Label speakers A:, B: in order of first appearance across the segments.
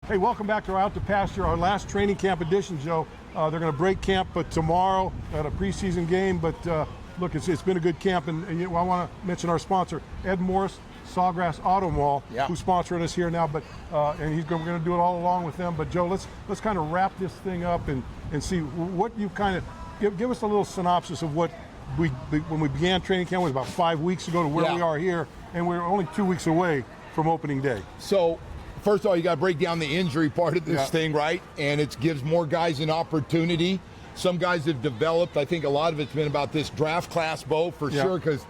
A: Hey, welcome back to our Out to Pasture, our last training camp edition, Joe. They're going to break camp tomorrow at a preseason game, but look, it's been a good camp, and I want to mention our sponsor, Ed Morse, Sawgrass Automall, who's sponsoring us here now, but and we're going to do it all along with them. But Joe, let's kind of wrap this thing up and see what you kind of give us a little synopsis of what when we began training camp was about 5 weeks ago to where we are here, and we're only 2 weeks away from opening day.
B: So, first of all, you got to break down the injury part of this thing, right? And it gives more guys an opportunity. Some guys have developed. I think a lot of it's been about this draft class, Bo, for sure, because,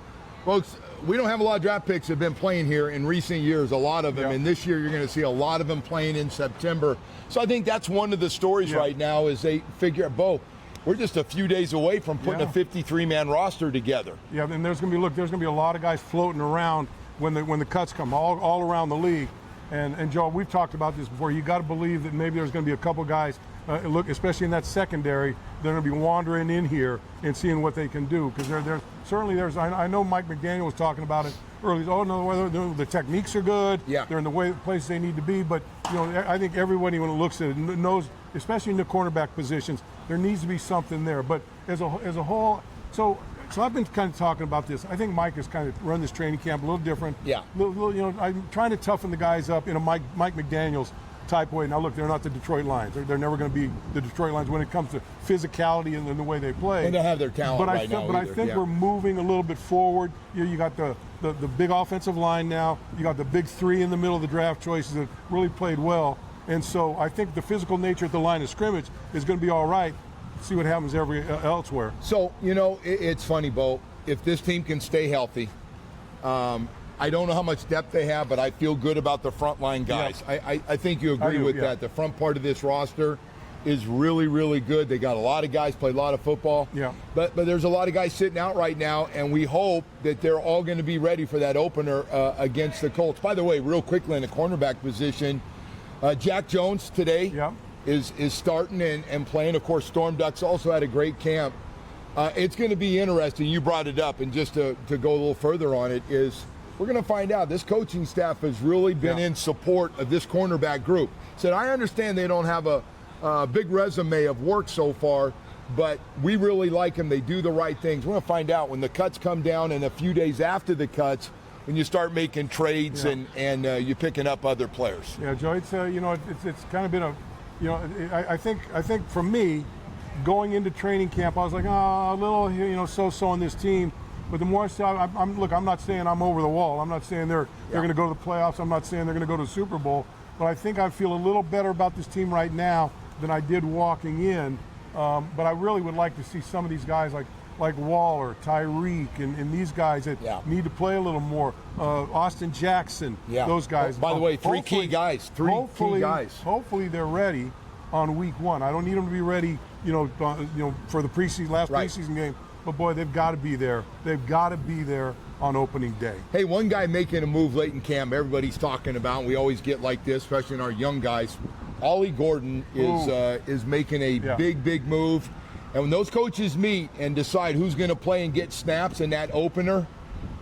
B: folks, we don't have a lot of draft picks that have been playing here in recent years, a lot of them. And this year you're going to see a lot of them playing in September. So I think that's one of the stories right now is they figure out, Bo, we're just a few days away from putting a 53-man roster together. Yeah, and there's going to be a lot of guys floating around when the cuts come all around the league. And Joe, we've talked about this before. You got to believe that maybe there's going to be a couple guys, look, especially in that secondary, they're going to be wandering in here and seeing what they can do. Because I know Mike McDaniel was talking about it early. Oh no, the techniques are good. Yeah, they're in the places they need to be. But I think everybody when it looks at it knows, especially in the cornerback positions, there needs to be something there. But as a whole, so I've been kind of talking about this. I think Mike has kind of run this training camp a little different. Yeah. I'm trying to toughen the guys up in a Mike McDaniel's type way. Now, look, they're not the Detroit Lions. They're never going to be the Detroit Lions when it comes to physicality and the way they play. They don't have their talent But I think we're moving a little bit forward. You got the big offensive line now. You got the big three in the middle of the draft choices that really played well. And so I think the physical nature at the line of scrimmage is going to be all right. See what happens elsewhere. So, it's funny, Bo. If this team can stay healthy, I don't know how much depth they have, but I feel good about the frontline guys. Yeah. I think you agree with that. The front part of this roster is really, really good. They got a lot of guys, play a lot of football. Yeah. But there's a lot of guys sitting out right now, and we hope that they're all going to be ready for that opener against the Colts. By the way, real quickly in the cornerback position, Jack Jones today is starting and playing. Of course, Storm Ducks also had a great camp. It's going to be interesting. You brought it up, and just to go a little further on it is we're going to find out. This coaching staff has really been in support of this cornerback group. Said, I understand they don't have a big resume of work so far, but we really like them. They do the right things. We're going to find out when the cuts come down and a few days after the cuts, when you start making trades and you're picking up other players. Yeah, Joe, it's it's kind of been I think for me, going into training camp, I was like, a little so-so on this team. But the more I saw, I'm not saying I'm over the wall. I'm not saying they're going to go to the playoffs. I'm not saying they're going to go to the Super Bowl. But I think I feel a little better about this team right now than I did walking in. But I really would like to see some of these guys like Waller, Tyreek, and these guys that need to play a little more. Austin Jackson, those guys. By the way, three key guys. Hopefully they're ready on week one. I don't need them to be ready, for the preseason game. But boy, they've got to be there. They've got to be there on opening day. Hey, one guy making a move late in camp, everybody's talking about, and we always get like this, especially in our young guys. Ollie Gordon is making a big move. And when those coaches meet and decide who's going to play and get snaps in that opener,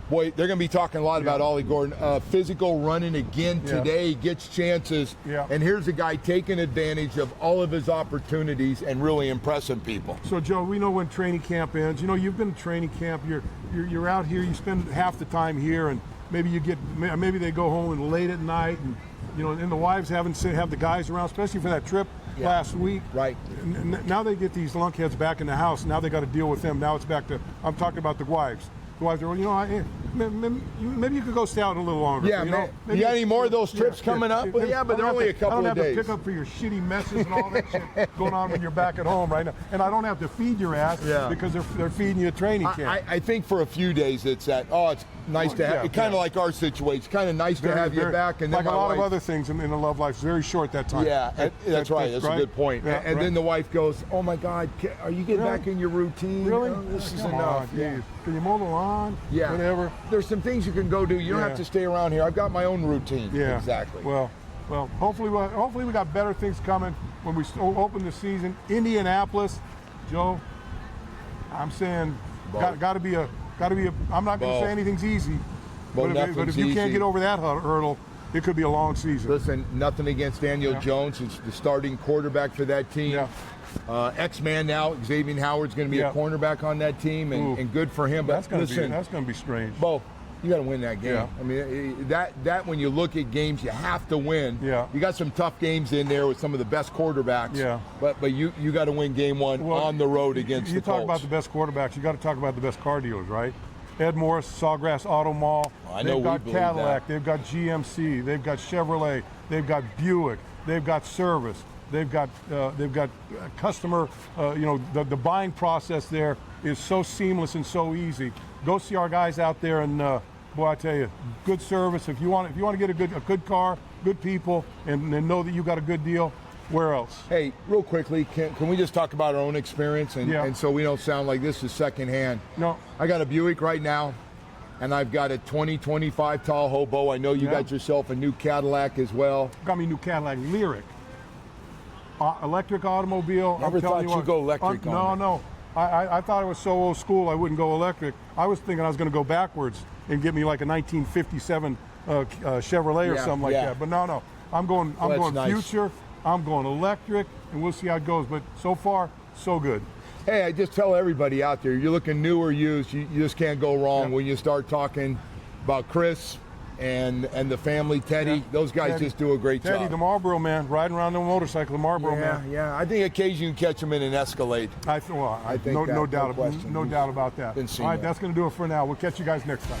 B: boy, they're going to be talking a lot about Ollie Gordon. Physical running again today, gets chances. And here's a guy taking advantage of all of his opportunities and really impressing people. So, Joe, we know when training camp ends. You've been to training camp. You're out here. You spend half the time here, and maybe they go home and late at night, and the wives have the guys around, especially for that trip last week. Right. Now they get these lunkheads back in the house. Now they got to deal with them. Now it's back to, I'm talking about the wives. Maybe you could go stay out a little longer. Yeah, you got any more of those trips coming up? Well, but they're only a couple of days. I don't have to pick up for your shitty messes and all that shit going on when you're back at home right now. And I don't have to feed your ass because they're feeding you a training camp. I think for a few days it's that, it's nice to have, kind of like our situation. It's kind of nice to have you back. And then like a lot of other things in the love life, it's very short that time. Yeah, that's right. That's a good point. And then the wife goes, oh my God, are you getting back in your routine? Really? This is enough. Can you mow the lawn? Yeah. Whatever. There's some things you can go do. You don't have to stay around here. I've got my own routine. Yeah. Exactly. Well, hopefully we got better things coming when we open the season. Indianapolis, Joe, I'm saying got to be a I'm not going to say anything's easy. But if you can't get over that hurdle,
A: it could be a long season.
B: Listen, nothing against Daniel Jones. He's the starting quarterback for that team.
A: Yeah.
B: X-Man now, Xavier Howard's going to be a cornerback on that team, and good for him. But
A: That's going
B: listen,
A: to be strange.
B: Bo, you got to win that game.
A: Yeah.
B: I mean, that when you look at games, you have to win.
A: Yeah.
B: You got some tough games in there with some of the best quarterbacks.
A: Yeah.
B: But you got to win game one on the road against the Colts.
A: You talk about the best quarterbacks, you got to talk about the best car dealers, right? Ed Morse, Sawgrass, Automall.
B: I know
A: they've got
B: we believe
A: Cadillac,
B: that.
A: they've got GMC, they've got Chevrolet, they've got Buick, they've got service, they've got customer. The buying process there is so seamless and so easy. Go see our guys out there, and boy, I tell you, good service. If you want to get a good car, good people, and know that you got a good deal, where else?
B: Hey, real quickly, can we just talk about our own experience, and so we don't sound like this is secondhand?
A: No.
B: I got a Buick right now, and I've got a 2025 Tahoe. Bo, I know you got yourself a new Cadillac as well.
A: Got me a new Cadillac Lyric. Electric automobile.
B: Never thought you'd go electric on me.
A: No. I thought it was so old school I wouldn't go electric. I was thinking I was going to go backwards and get me like a 1957 Chevrolet or something like that. But no. I'm going future. I'm going electric, and we'll see how it goes. But so far, so good.
B: Hey, I just tell everybody out there, you're looking new or used, you just can't go wrong when you start talking about Chris and the family, Teddy. Those guys just do a great job.
A: Teddy, the Marlboro man, riding around on a motorcycle, the Marlboro man.
B: Yeah. I think occasionally you can catch him in an Escalade.
A: I think
B: no doubt
A: about that.
B: Been seen
A: All right,
B: that.
A: that's going to do it for now. We'll catch you guys next time.